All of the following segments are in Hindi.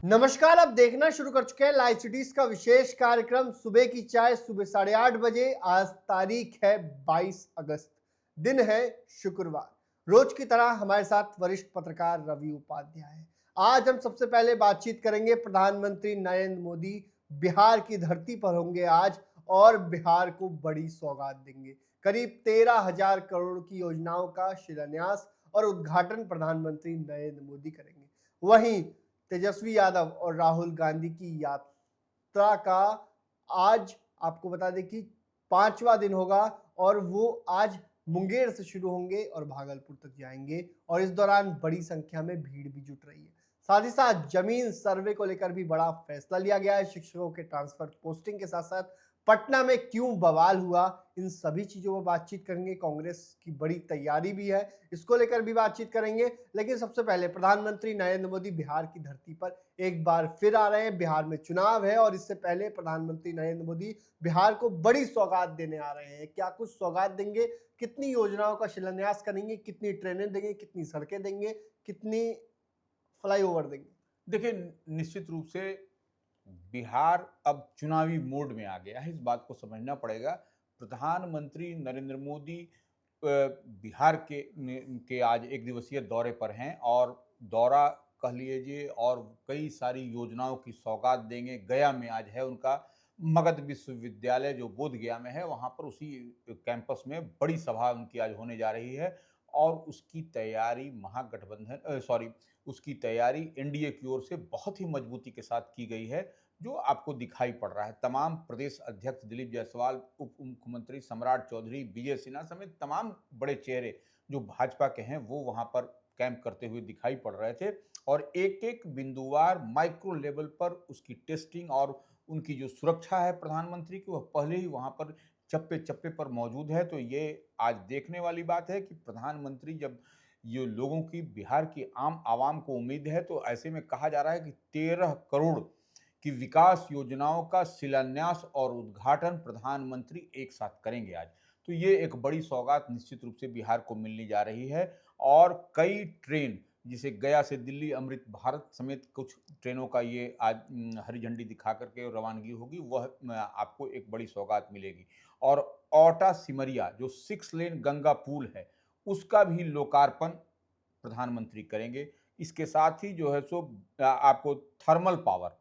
नमस्कार। आप देखना शुरू कर चुके हैं लाइव सिटीज का विशेष कार्यक्रम सुबह की चाय सुबह 8:30 बजे। आज तारीख है 22 अगस्त, दिन है शुक्रवार। रोज की तरह हमारे साथ वरिष्ठ पत्रकार रवि उपाध्याय है। आज हम सबसे पहले बातचीत करेंगे प्रधानमंत्री नरेंद्र मोदी बिहार की धरती पर होंगे आज और बिहार को बड़ी सौगात देंगे। करीब 13,000 करोड़ की योजनाओं का शिलान्यास और उद्घाटन प्रधानमंत्री नरेंद्र मोदी करेंगे। वहीं तेजस्वी यादव और राहुल गांधी की यात्रा का आज आपको बता दें कि 5वां दिन होगा और वो आज मुंगेर से शुरू होंगे और भागलपुर तक जाएंगे और इस दौरान बड़ी संख्या में भीड़ भी जुट रही है। साथ ही साथ जमीन सर्वे को लेकर भी बड़ा फैसला लिया गया है। शिक्षकों के ट्रांसफर पोस्टिंग के साथ साथ पटना में क्यों बवाल हुआ, इन सभी चीजों पर बातचीत करेंगे। कांग्रेस की बड़ी तैयारी भी है, इसको लेकर भी बातचीत करेंगे। लेकिन सबसे पहले प्रधानमंत्री नरेंद्र मोदी बिहार की धरती पर एक बार फिर आ रहे हैं। बिहार में चुनाव है और इससे पहले प्रधानमंत्री नरेंद्र मोदी बिहार को बड़ी सौगात देने आ रहे हैं। क्या कुछ सौगात देंगे, कितनी योजनाओं का शिलान्यास करेंगे, कितनी ट्रेनें देंगे, कितनी सड़कें देंगे, कितनी फ्लाईओवर देंगे? देखिए, निश्चित रूप से बिहार अब चुनावी मोड में आ गया है, इस बात को समझना पड़ेगा। प्रधानमंत्री नरेंद्र मोदी बिहार के आज एक दिवसीय दौरे पर हैं और दौरा कह लीजिए और कई सारी योजनाओं की सौगात देंगे। गया में आज है उनका मगध विश्वविद्यालय जो बोध गया में है, वहाँ पर उसी कैंपस में बड़ी सभा उनकी आज होने जा रही है और उसकी तैयारी उसकी तैयारी एनडीए की ओर से बहुत ही मजबूती के साथ की गई है, जो आपको दिखाई पड़ रहा है। तमाम प्रदेश अध्यक्ष दिलीप जायसवाल, उप मुख्यमंत्री सम्राट चौधरी, विजय सिन्हा समेत तमाम बड़े चेहरे जो भाजपा के हैं वो वहां पर कैंप करते हुए दिखाई पड़ रहे थे और एक एक बिंदुवार माइक्रो लेवल पर उसकी टेस्टिंग और उनकी जो सुरक्षा है प्रधानमंत्री की, वह पहले ही वहां पर चप्पे चप्पे पर मौजूद है। तो ये आज देखने वाली बात है कि प्रधानमंत्री जब ये लोगों की, बिहार की आम आवाम को उम्मीद है, तो ऐसे में कहा जा रहा है कि 13 करोड़ की विकास योजनाओं का शिलान्यास और उद्घाटन प्रधानमंत्री एक साथ करेंगे आज। तो ये एक बड़ी सौगात निश्चित रूप से बिहार को मिलने जा रही है और कई ट्रेन, जिसे गया से दिल्ली, अमृत भारत समेत कुछ ट्रेनों का ये आज हरी झंडी दिखा करके रवानगी होगी, वह आपको एक बड़ी सौगात मिलेगी। और औटा सिमरिया जो 6 लेन गंगा पुल है, उसका भी लोकार्पण प्रधानमंत्री करेंगे। इसके साथ ही जो है सो आपको थर्मल पावर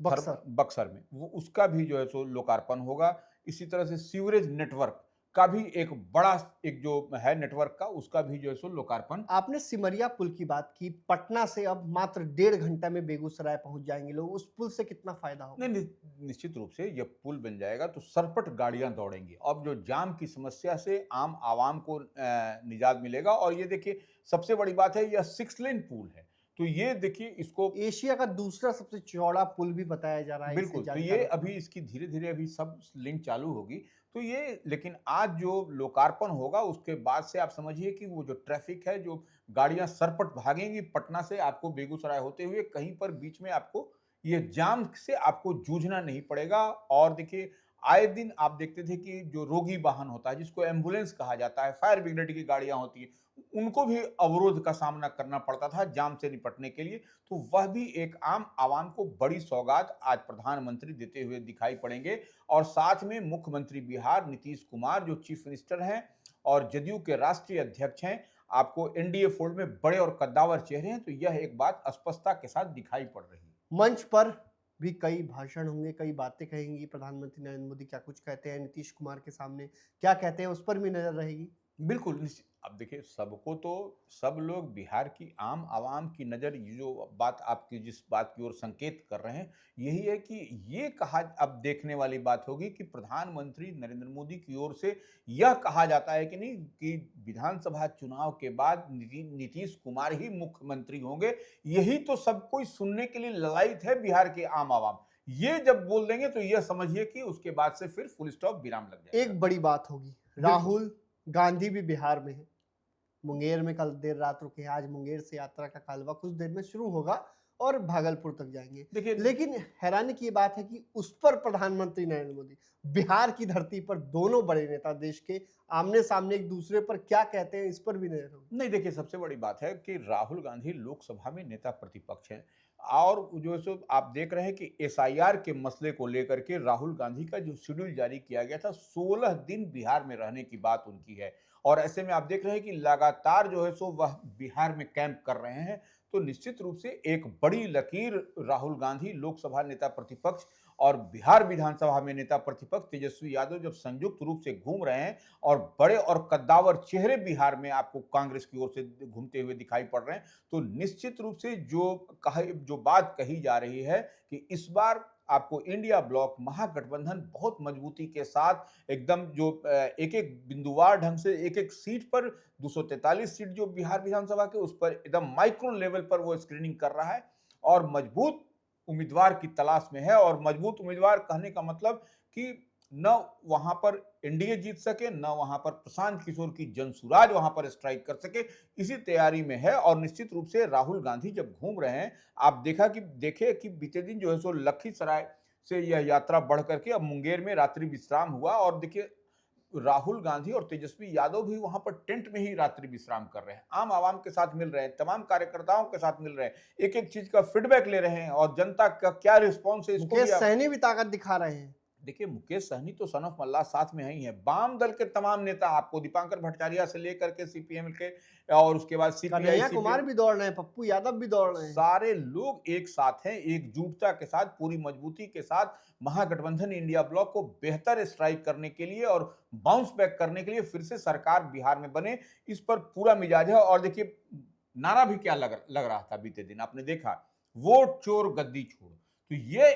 बक्सर बक्सर में वो उसका भी जो है सो लोकार्पण होगा। इसी तरह से सीवरेज नेटवर्क का भी एक बड़ा एक जो है नेटवर्क का, उसका भी जो है सो लोकार्पण। आपने सिमरिया पुल की बात की। पटना से अब मात्र 1.5 घंटा में बेगूसराय पहुंच जाएंगे लोग। उस पुल से कितना फायदा होगा? नहीं, निश्चित रूप से जब पुल बन जाएगा तो सरपट गाड़ियां दौड़ेंगी। अब जो जाम की समस्या से आम आवाम को निजात मिलेगा। और ये देखिए, सबसे बड़ी बात है, यह 6 लेन पुल है, तो ये देखिए इसको एशिया का दूसरा सबसे चौड़ा पुल भी बताया जा रहा है। इसे बिल्कुल, तो जानकार ये रखना। अभी इसकी धीरे-धीरे अभी सब लिंक चालू होगी। तो ये लेकिन आज जो लोकार्पण होगा उसके बाद से आप समझिए कि वो जो ट्रैफिक है, जो गाड़ियाँ सरपट भागेंगी पटना से आपको बेगूसराय होते हुए, कहीं पर बीच में आपको ये जाम से आपको जूझना नहीं पड़ेगा। और देखिए, आए दिन आप देखते थे कि जो रोगी वाहन होता है, जिसको एम्बुलेंस कहा जाता है, फायर ब्रिगेड की गाड़ियाँ होती हैं, उनको भी अवरोध का सामना करना पड़ता था जाम से निपटने के लिए। तो वह भी एक आम आवाम को बड़ी सौगात आज प्रधानमंत्री देते हुए दिखाई पड़ेंगे। और साथ में मुख्यमंत्री बिहार नीतीश कुमार जो चीफ मिनिस्टर हैं और जदयू के राष्ट्रीय अध्यक्ष हैं, आपको एनडीए फोल्ड में बड़े और कद्दावर चेहरे हैं। तो यह एक बात स्पष्टता के साथ दिखाई पड़ रही है। मंच पर भी कई भाषण होंगे, कई बातें कहेंगी प्रधानमंत्री नरेंद्र मोदी। क्या कुछ कहते हैं नीतीश कुमार के सामने, क्या कहते हैं, उस पर भी नजर रहेगी। बिल्कुल, अब देखिए, सबको तो सब लोग बिहार की आम आवाम की नज़र, ये जो बात आपकी जिस बात की ओर संकेत कर रहे हैं, यही है कि ये कहा अब देखने वाली बात होगी कि प्रधानमंत्री नरेंद्र मोदी की ओर से यह कहा जाता है कि नहीं कि विधानसभा चुनाव के बाद नीतीश कुमार ही मुख्यमंत्री होंगे। यही तो सब कोई सुनने के लिए ललायित है बिहार के आम आवाम। ये जब बोल देंगे तो यह समझिए कि उसके बाद से फिर फुल स्टॉप विराम लग जाएगा। एक बड़ी बात होगी, राहुल गांधी भी बिहार में है। मुंगेर में कल देर रात रुके हैं। आज मुंगेर से यात्रा का कालवा कुछ देर में शुरू होगा और भागलपुर तक जाएंगे। देखिए लेकिन हैरानी की ये बात है कि उस पर प्रधानमंत्री नरेंद्र मोदी बिहार की धरती पर दोनों बड़े नेता देश के आमने सामने एक दूसरे पर क्या कहते हैं, इस पर भी नजर होगी। नहीं, देखिए सबसे बड़ी बात है कि राहुल गांधी लोकसभा में नेता प्रतिपक्ष हैं और जो है सो आप देख रहे हैं कि एसआईआर के मसले को लेकर के राहुल गांधी का जो शेड्यूल जारी किया गया था 16 दिन बिहार में रहने की बात उनकी है और ऐसे में आप देख रहे हैं कि लगातार जो है सो वह बिहार में कैंप कर रहे हैं। तो निश्चित रूप से एक बड़ी लकीर राहुल गांधी लोकसभा नेता प्रतिपक्ष और बिहार विधानसभा में नेता प्रतिपक्ष तेजस्वी यादव जब संयुक्त रूप से घूम रहे हैं और बड़े और कद्दावर चेहरे बिहार में आपको कांग्रेस की ओर से घूमते हुए दिखाई पड़ रहे हैं, तो निश्चित रूप से जो बात कही जा रही है कि इस बार आपको इंडिया ब्लॉक महागठबंधन बहुत मजबूती के साथ एकदम जो एक एक बिंदुवार ढंग से एक एक सीट पर 243 सीट जो बिहार विधानसभा के उस पर एकदम माइक्रो लेवल पर वो स्क्रीनिंग कर रहा है और मजबूत उम्मीदवार की तलाश में है। और मजबूत उम्मीदवार कहने का मतलब कि न वहां पर एनडीए जीत सके, न वहां पर प्रशांत किशोर की जनसुराज वहां पर स्ट्राइक कर सके, इसी तैयारी में है। और निश्चित रूप से राहुल गांधी जब घूम रहे हैं, आप देखे कि बीते दिन जो है सो लखीसराय से यह यात्रा बढ़ करके अब मुंगेर में रात्रि विश्राम हुआ और देखिए राहुल गांधी और तेजस्वी यादव भी वहां पर टेंट में ही रात्रि विश्राम कर रहे हैं, आम आवाम के साथ मिल रहे हैं, तमाम कार्यकर्ताओं के साथ मिल रहे हैं, एक एक चीज का फीडबैक ले रहे हैं और जनता का क्या रिस्पॉन्स है इसको मुकेश भी सहनी भी ताकत दिखा रहे हैं। देखिए मुकेश सहनी तो सन ऑफ मल्लाह साथ में ही है। वाम दल के तमाम नेता आपको दीपांकर भट्टाचार्य से लेकर के सीपीएम के और उसके बाद सीपीआई कन्हैया कुमार भी दौड़ रहे हैं, पप्पू यादव भी दौड़ रहे हैं। सारे लोग एक साथ हैं, एकजुटता के साथ पूरी मजबूती के साथ महागठबंधन इंडिया ब्लॉक को बेहतर स्ट्राइक करने के लिए और बाउंस बैक करने के लिए फिर से सरकार बिहार में बने, इस पर पूरा मिजाज है। और देखिए नारा भी क्या लग रहा था बीते दिन आपने देखा, वोट चोर गद्दी छोड़, तो ये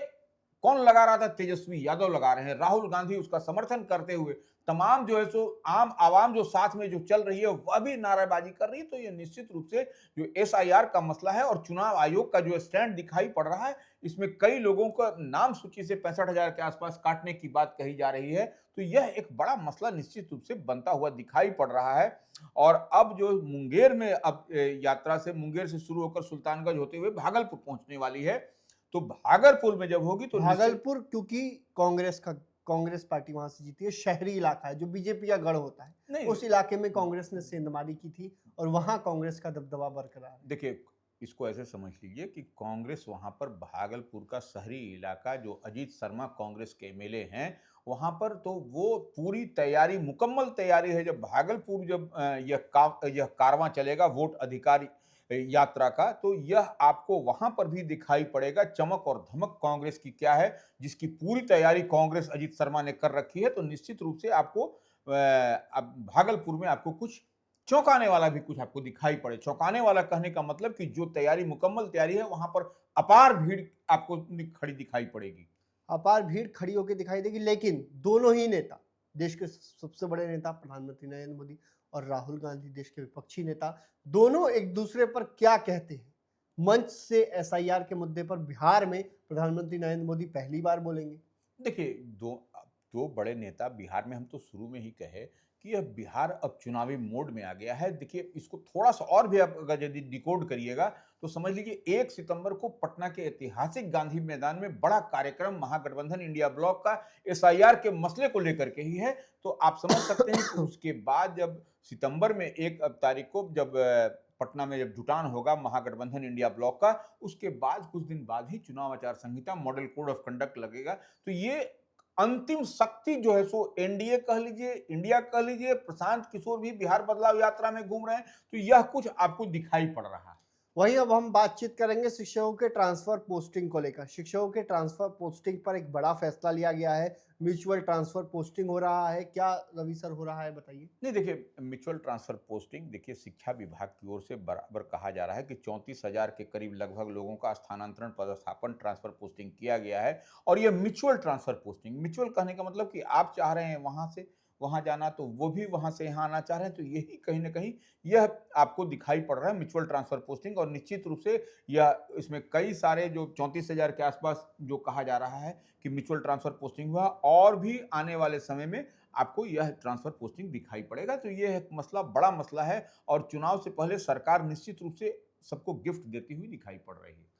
कौन लगा रहा था? तेजस्वी यादव लगा रहे हैं, राहुल गांधी उसका समर्थन करते हुए तमाम जो है सो आम आवाम जो साथ में जो चल रही है वह भी नारेबाजी कर रही है। तो ये निश्चित रूप से जो एसआईआर का मसला है और चुनाव आयोग का जो स्टैंड दिखाई पड़ रहा है, इसमें कई लोगों का नाम सूची से 65,000 के आसपास काटने की बात कही जा रही है। तो यह एक बड़ा मसला निश्चित रूप से बनता हुआ दिखाई पड़ रहा है। और अब जो मुंगेर में अब यात्रा से मुंगेर से शुरू होकर सुल्तानगंज होते हुए भागलपुर पहुंचने वाली है, तो भागलपुर में जब होगी तो भागलपुर क्योंकि कांग्रेस पार्टी वहां से जीती है, शहरी इलाका है जो बीजेपी का गढ़ होता है, नहीं उस इलाके में कांग्रेस ने सेंधमारी की थी और वहां कांग्रेस का दबदबा बरकरार है। देखिए इसको ऐसे समझ लीजिए कि कांग्रेस वहां पर भागलपुर का शहरी इलाका जो अजीत शर्मा कांग्रेस के एमएलए हैं वहां पर, तो वो पूरी तैयारी मुकम्मल तैयारी है। जब भागलपुर जब यह कारवां चलेगा वोट अधिकारी यात्रा का, तो यह आपको वहां पर भी दिखाई पड़ेगा चमक और धमक कांग्रेस की क्या है, जिसकी पूरी तैयारी कांग्रेस अजीत शर्मा ने कर रखी है। तो निश्चित रूप से आपको अब भागलपुर में आपको कुछ चौंकाने वाला भी कुछ आपको दिखाई पड़े। चौंकाने वाला कहने का मतलब कि जो तैयारी मुकम्मल तैयारी है वहां पर अपार भीड़ आपको खड़ी दिखाई पड़ेगी। अपार भीड़ खड़ी होकर दिखाई देगी, लेकिन दोनों ही नेता, देश के सबसे बड़े नेता प्रधानमंत्री नरेंद्र मोदी और राहुल गांधी देश के विपक्षी नेता, दोनों एक दूसरे पर क्या कहते हैं। मंच से एसआईआर के मुद्दे पर बिहार में प्रधानमंत्री नरेंद्र मोदी पहली बार बोलेंगे। देखिए दो बड़े नेता बिहार में, हम तो शुरू में ही कहे कि यह बिहार अब चुनावी मोड में आ गया है। देखिए इसको थोड़ा सा और भी आप अगर यदि डिकोड करिएगा तो समझ लीजिए 1 सितंबर को पटना के ऐतिहासिक गांधी मैदान में बड़ा कार्यक्रम महागठबंधन इंडिया ब्लॉक का एसआईआर के मसले को लेकर के ही है। तो आप समझ सकते हैं कि उसके बाद जब सितंबर में 1 तारीख को जब पटना में जब जुटान होगा महागठबंधन इंडिया ब्लॉक का, उसके बाद कुछ दिन बाद ही चुनाव आचार संहिता मॉडल कोड ऑफ कंडक्ट लगेगा। तो ये अंतिम शक्ति जो है सो एनडीए कह लीजिए, इंडिया कह लीजिए, प्रशांत किशोर भी बिहार बदलाव यात्रा में घूम रहे हैं, तो यह कुछ आपको दिखाई पड़ रहा है। वहीं अब हम बातचीत करेंगे शिक्षकों के ट्रांसफर पोस्टिंग को लेकर। शिक्षकों के ट्रांसफर पोस्टिंग पर एक बड़ा फैसला लिया गया है, म्यूचुअल ट्रांसफर पोस्टिंग हो रहा है। क्या रवि सर हो रहा है, बताइए। नहीं देखिए म्यूचुअल ट्रांसफर पोस्टिंग, देखिए शिक्षा विभाग की ओर से बराबर कहा जा रहा है कि 34,000 के करीब लगभग लोगों का स्थानांतरण पदस्थापन ट्रांसफर पोस्टिंग किया गया है। और यह म्यूचुअल ट्रांसफर पोस्टिंग, म्यूचुअल कहने का मतलब कि आप चाह रहे हैं वहां से वहां जाना तो वो भी वहां से यहाँ आना चाह रहे हैं, तो यही कहीं ना कहीं यह आपको दिखाई पड़ रहा है म्यूचुअल ट्रांसफर पोस्टिंग। और निश्चित रूप से यह इसमें कई सारे जो 34,000 के आसपास जो कहा जा रहा है कि म्यूचुअल ट्रांसफर पोस्टिंग हुआ, और भी आने वाले समय में आपको यह ट्रांसफर पोस्टिंग दिखाई पड़ेगा। तो यह एक मसला बड़ा मसला है और चुनाव से पहले सरकार निश्चित रूप से सबको गिफ्ट देती हुई दिखाई पड़ रही है।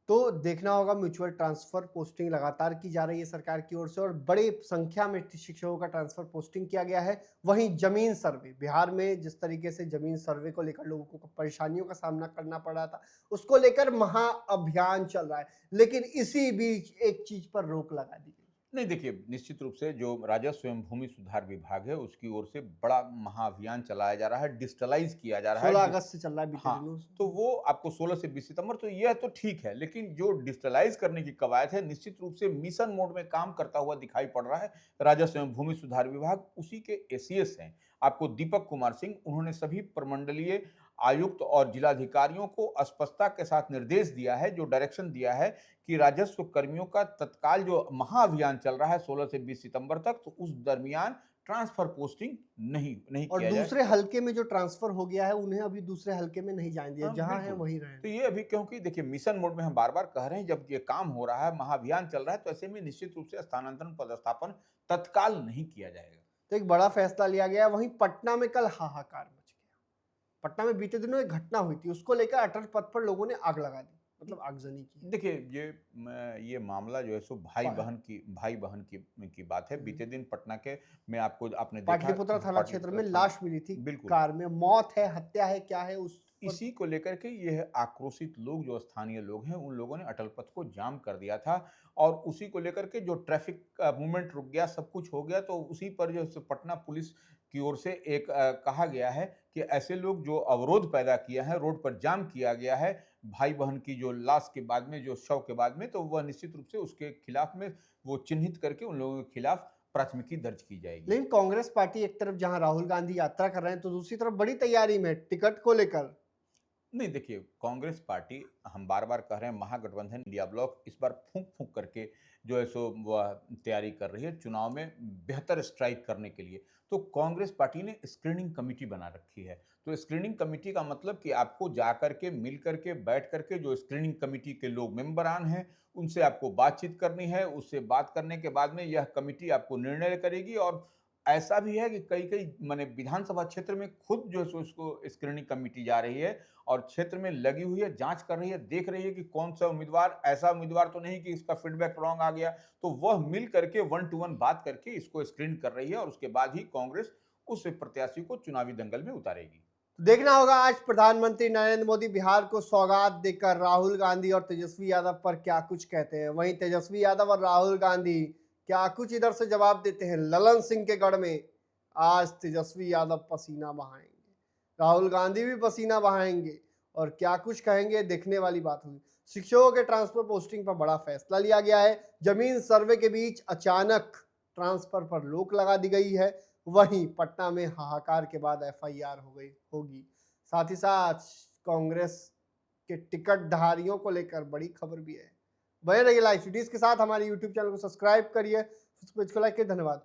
तो देखना होगा, म्यूचुअल ट्रांसफर पोस्टिंग लगातार की जा रही है सरकार की ओर से और बड़ी संख्या में शिक्षकों का ट्रांसफर पोस्टिंग किया गया है। वहीं जमीन सर्वे, बिहार में जिस तरीके से जमीन सर्वे को लेकर लोगों को परेशानियों का सामना करना पड़ रहा था, उसको लेकर महाअभियान चल रहा है। लेकिन इसी बीच एक चीज पर रोक लगा दी गई। नहीं देखिए, निश्चित रूप से जो राजस्व एवं भूमि सुधार विभाग है, उसकी ओर से बड़ा महाअभियान चलाया जा रहा है, डिजिटलाइज़ किया जा रहा है। 16 अगस्त से चल रहा है बीते हाँ, दिनों से। तो वो आपको 16 से 20 सितंबर, तो यह तो ठीक है, लेकिन जो डिजिटलाइज़ करने की कवायद है, निश्चित रूप से मिशन मोड में काम करता हुआ दिखाई पड़ रहा है। राजस्व एवं भूमि सुधार विभाग, उसी के एसीएस हैं, आपको दीपक कुमार सिंह, उन्होंने सभी प्रमंडलीय आयुक्त और जिलाधिकारियों को स्पष्टता के साथ निर्देश दिया है, जो डायरेक्शन दिया है कि राजस्व कर्मियों का तत्काल जो महाअभियान चल रहा है 16 से 20 सितंबर तक, तो उस दरमियान ट्रांसफर पोस्टिंग नहीं और किया जाए। दूसरे हलके में जो ट्रांसफर हो गया है, उन्हें अभी दूसरे हलके में नहीं जाने दिया, हाँ, जहां है बिल्कुल। वहीं रहें। तो ये अभी, क्योंकि देखिए मिशन मोड में हम बार-बार कह रहे हैं, जब ये काम हो रहा है, महाअभियान चल रहा है, तो ऐसे में निश्चित रूप से स्थानांतरण, पदस्थापन तत्काल नहीं किया जाएगा। तो एक बड़ा फैसला लिया गया। वहीं पटना में कल हाहाकार मच गया। पटना में बीते दिनों एक घटना हुई थी, उसको लेकर अटल पथ पर लोगों ने आग लगा दी, मतलब आगजनी की। देखिए, ये मामला जो है सो भाई-बहन की बात है। बीते दिन पटना के में आपने देखा, पाटलिपुत्रा थाना क्षेत्र में पाटलिपुत्र लाश मिली थी, बिल्कुल। कार में। मौत है, हत्या है, क्या है उस पर? इसी को लेकर के यह आक्रोशित लोग, जो स्थानीय लोग हैं, उन लोगों ने अटल पथ को जाम कर दिया था और उसी को लेकर के जो ट्रैफिक मूवमेंट रुक गया, सब कुछ हो गया, तो उसी पर जो है सो पटना पुलिस की ओर से एक कहा गया है कि ऐसे लोग जो अवरोध पैदा किया है, रोड पर जाम किया गया है, भाई-बहन की जो लाश के बाद में, जो शव के बाद में, तो वह निश्चित रूप से उसके खिलाफ में वो चिन्हित करके उन लोगों के खिलाफ प्राथमिकी दर्ज की जाएगी। लेकिन कांग्रेस पार्टी एक तरफ जहां राहुल गांधी यात्रा कर रहे हैं, तो दूसरी तरफ बड़ी तैयारी में टिकट को लेकर। नहीं देखिए, कांग्रेस पार्टी, हम बार-बार कह रहे हैं, महागठबंधन इंडिया ब्लॉक इस बार फूँक-फूँक करके जो है सो वह तैयारी कर रही है चुनाव में बेहतर स्ट्राइक करने के लिए। तो कांग्रेस पार्टी ने स्क्रीनिंग कमेटी बना रखी है। तो स्क्रीनिंग कमेटी का मतलब कि आपको जाकर के, मिल कर के, बैठ कर के, जो स्क्रीनिंग कमेटी के लोग मेंबरान हैं, उनसे आपको बातचीत करनी है। उससे बात करने के बाद में यह कमेटी आपको निर्णय करेगी और ऐसा भी है कि कई-कई माने विधानसभा क्षेत्र में खुद जो है सो इसको स्क्रीनिंग कमेटी जा रही है और क्षेत्र में लगी हुई है, जाँच कर रही है, देख रही है कि कौन-सा उम्मीदवार, ऐसा उम्मीदवार तो नहीं कि इसका फीडबैक रॉन्ग आ गया, तो वह मिल करके वन टू वन बात करके इसको स्क्रीन कर रही है और उसके बाद ही कांग्रेस उस प्रत्याशी को चुनावी दंगल में उतारेगी। देखना होगा आज प्रधानमंत्री नरेंद्र मोदी बिहार को सौगात देकर राहुल गांधी और तेजस्वी यादव पर क्या कुछ कहते हैं। वहीं तेजस्वी यादव और राहुल गांधी क्या कुछ इधर से जवाब देते हैं। ललन सिंह के गढ़ में आज तेजस्वी यादव पसीना बहाएंगे, राहुल गांधी भी पसीना बहाएंगे और क्या कुछ कहेंगे, देखने वाली बात हुई। शिक्षकों के ट्रांसफर पोस्टिंग पर बड़ा फैसला लिया गया है। जमीन सर्वे के बीच अचानक ट्रांसफर पर रोक लगा दी गई है। वहीं पटना में हाहाकार के बाद एफआईआर होगी। साथ ही साथ कांग्रेस के टिकट धारियों को लेकर बड़ी खबर भी है। बने रहिए लाइव सिटीज के साथ। हमारे यूट्यूब चैनल को सब्सक्राइब करिए, पेज को लाइक करिए। धन्यवाद।